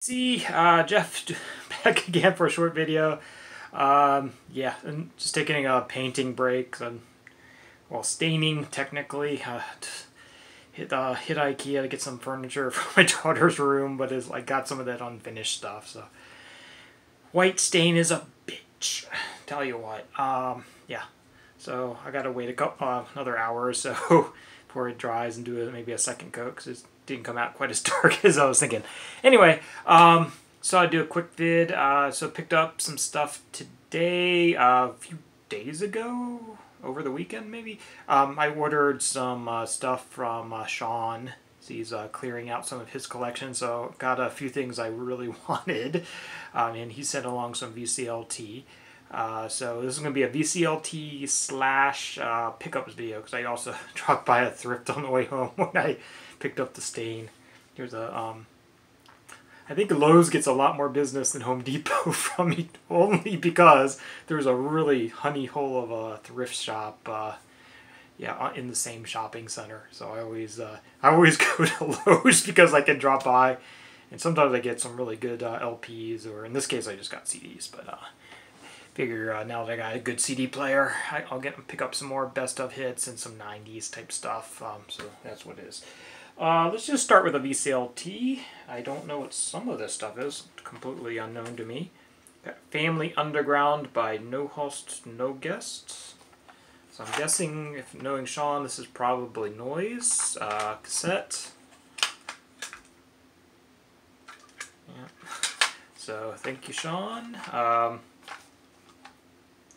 See, Jeff back again for a short video. Yeah, and just taking a painting break. Well, staining technically. Hit IKEA to get some furniture for my daughter's room, but is like got some of that unfinished stuff. So white stain is a bitch. Tell you what. Yeah. So I gotta wait another hour or so before it dries and do maybe a second coat because it didn't come out quite as dark as I was thinking. Anyway, so I do a quick vid. So picked up some stuff today, a few days ago, over the weekend maybe. I ordered some stuff from Sean. So he's clearing out some of his collection, so got a few things I really wanted, and he sent along some VCLT. So this is going to be a VCLT slash pickups video because I also dropped by a thrift on the way home when I picked up the stain. Here's a I think Lowe's gets a lot more business than Home Depot from me, only because there's a really honey hole of a thrift shop yeah, in the same shopping center. So I always go to Lowe's because I can drop by, and sometimes I get some really good LPs, or in this case I just got CDs, but figure now that I got a good CD player, I'll pick up some more best of hits and some 90s type stuff. So that's what it is. Let's just start with a VCLT. I don't know what some of this stuff is. Completely unknown to me. Got Family Underground by No Host, No Guest. So I'm guessing, if knowing Sean, this is probably Noise. Cassette. Yeah. So thank you, Sean.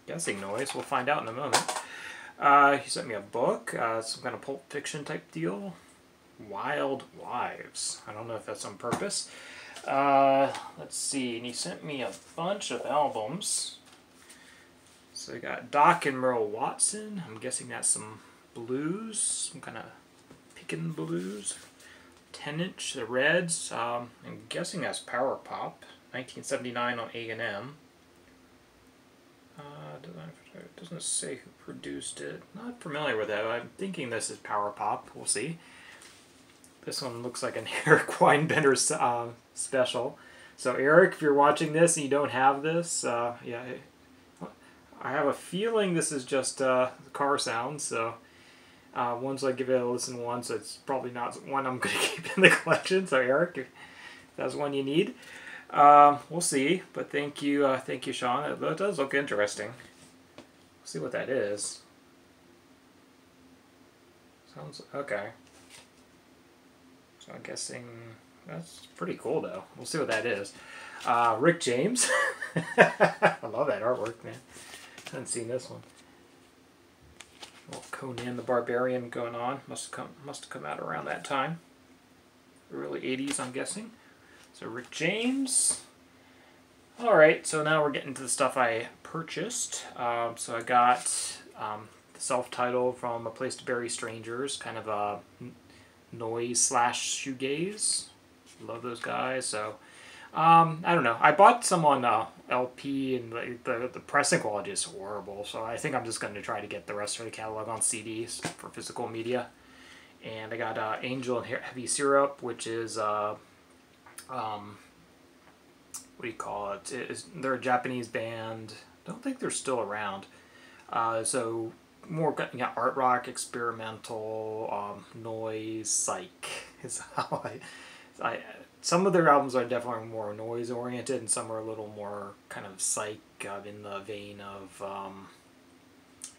Guessing Noise. We'll find out in a moment. He sent me a book, some kind of Pulp Fiction type deal. Wild Wives. I don't know if that's on purpose. Let's see. And he sent me a bunch of albums. So we got Doc and Merle Watson. I'm guessing that's some blues, some kind of pickin' blues. 10-inch, The Reds. I'm guessing that's Power Pop. 1979 on A&M. It doesn't say who produced it. Not familiar with that. I'm thinking this is Power Pop. We'll see. This one looks like an Eric Weinbender special. So Eric, if you're watching this and you don't have this, yeah, I have a feeling this is just car sounds. So once I give it a listen once, it's probably not one I'm going to keep in the collection. So Eric, if that's one you need, we'll see. But thank you, Sean. It does look interesting. We'll see what that is. Sounds okay. So I'm guessing that's pretty cool, though. We'll see what that is. Rick James. I love that artwork, man. I haven't seen this one. Well, Conan the Barbarian going on. Must have come out around that time. Early 80s, I'm guessing. So Rick James. All right, so now we're getting to the stuff I purchased. So I got the self-titled from A Place to Bury Strangers, kind of a noise slash shoegaze. Love those guys. So I don't know, I bought some on LP, and the pressing quality is horrible, so I think I'm just going to try to get the rest of the catalog on CDs for physical media. And I got Angel and Heavy Syrup, which is what do you call it? They're a Japanese band. I don't think they're still around. So more, yeah, art rock, experimental, noise, psych is how some of their albums are definitely more noise oriented, and some are a little more kind of psych, in the vein of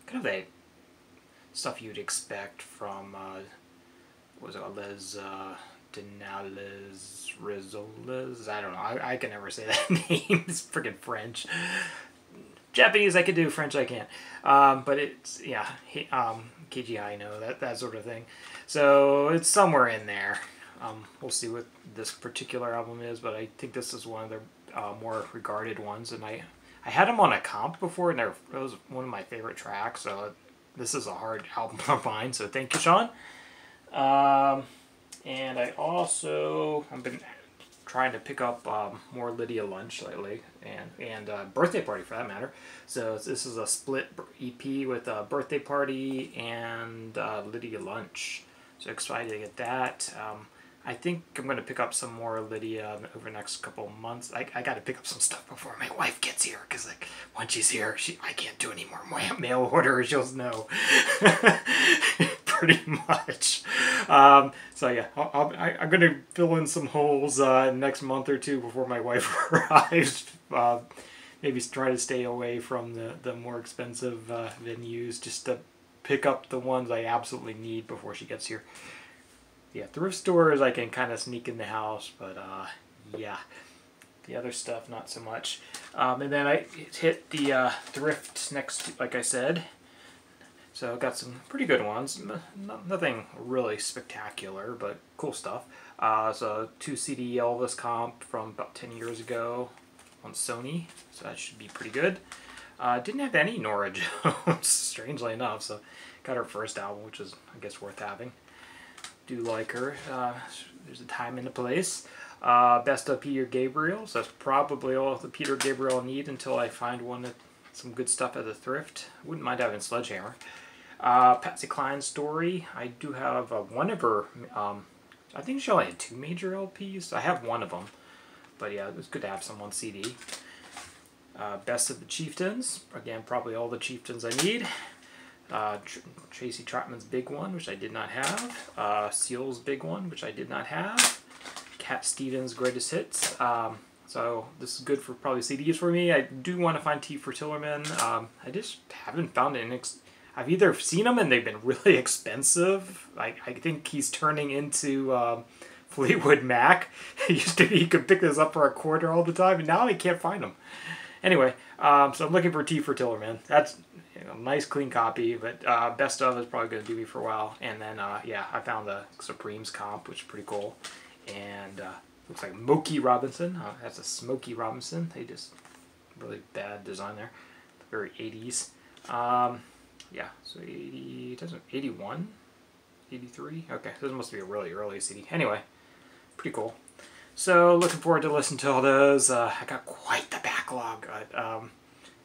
kind of the stuff you'd expect from what was it, Les Denales Rizoles? I don't know. I can never say that name. It's freaking French. Japanese I could do, French I can't. But it's, yeah, KGI, know, that sort of thing. So it's somewhere in there. We'll see what this particular album is, but I think this is one of their more regarded ones. And I had them on a comp before, and it was one of my favorite tracks. So this is a hard album of mine. So thank you, Sean. And I've been trying to pick up more Lydia Lunch lately, and Birthday Party for that matter. So this is a split EP with Birthday Party and Lydia Lunch. So excited to get that. I think I'm going to pick up some more Lydia over the next couple of months. I got to pick up some stuff before my wife gets here, because like when she's here, I can't do any more mail orders. She'll know. Pretty much. So yeah, I'm going to fill in some holes next month or two before my wife arrives. Maybe try to stay away from the more expensive venues, just to pick up the ones I absolutely need before she gets here. Yeah, thrift stores I can kind of sneak in the house, but yeah, the other stuff not so much. And then I hit the thrift next, like I said. So I got some pretty good ones. Nothing really spectacular, but cool stuff. So 2 CD Elvis comp from about 10 years ago on Sony, so that should be pretty good. Didn't have any Nora Jones, strangely enough, so got her first album, which is, I guess, worth having. Do like her. There's a time and a place. Best of Peter Gabriel, so that's probably all the Peter Gabriel I need until I find some good stuff at the thrift. Wouldn't mind having Sledgehammer. Patsy Cline's Story. I do have one of her, I think she only had 2 major LPs. I have one of them, but yeah, it was good to have some on CD. Best of the Chieftains. Again, probably all the Chieftains I need. Tracy Chapman's Big One, which I did not have. Seal's Big One, which I did not have. Cat Stevens' Greatest Hits. So this is good for probably CDs for me. I do want to find T for Tillerman. I just haven't found it. I've either seen them and they've been really expensive. I think he's turning into Fleetwood Mac. It used to be you could pick this up for $0.25 all the time, and now I can't find them. Anyway, so I'm looking for T for Tillerman. That's a nice clean copy, but best of is probably going to do me for a while. And then, yeah, I found the Supremes comp, which is pretty cool. And looks like Smokey Robinson. That's a Smokey Robinson. They just really bad design there. Very 80s. Yeah, so 81? 83? Okay, this must be a really early CD. Anyway, pretty cool. So, looking forward to listening to all those. I got quite the backlog.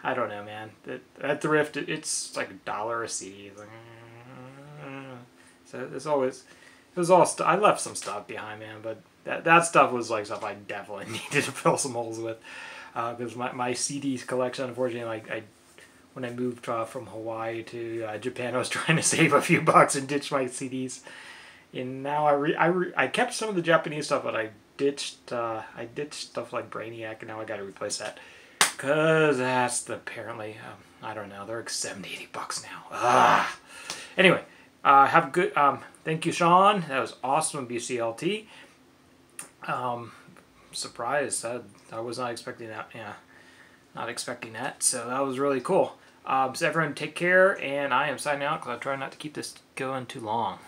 I don't know, man. At thrift, it's like $1 a CD. It's like, so there's always, it was all I left some stuff behind, man. But that stuff was like stuff I definitely needed to fill some holes with, because my CD collection, unfortunately, when I moved from Hawaii to Japan, I was trying to save a few bucks and ditch my CDs. And now I kept some of the Japanese stuff, but I ditched stuff like Brainiac, and now I got to replace that. Because that's apparently, I don't know, they're like $70-80 now. Anyway, have a good, thank you, Sean. That was awesome, VCLT. Surprised. I was not expecting that. Yeah, not expecting that. So that was really cool. So everyone take care, and I am signing out because I'm trying not to keep this going too long.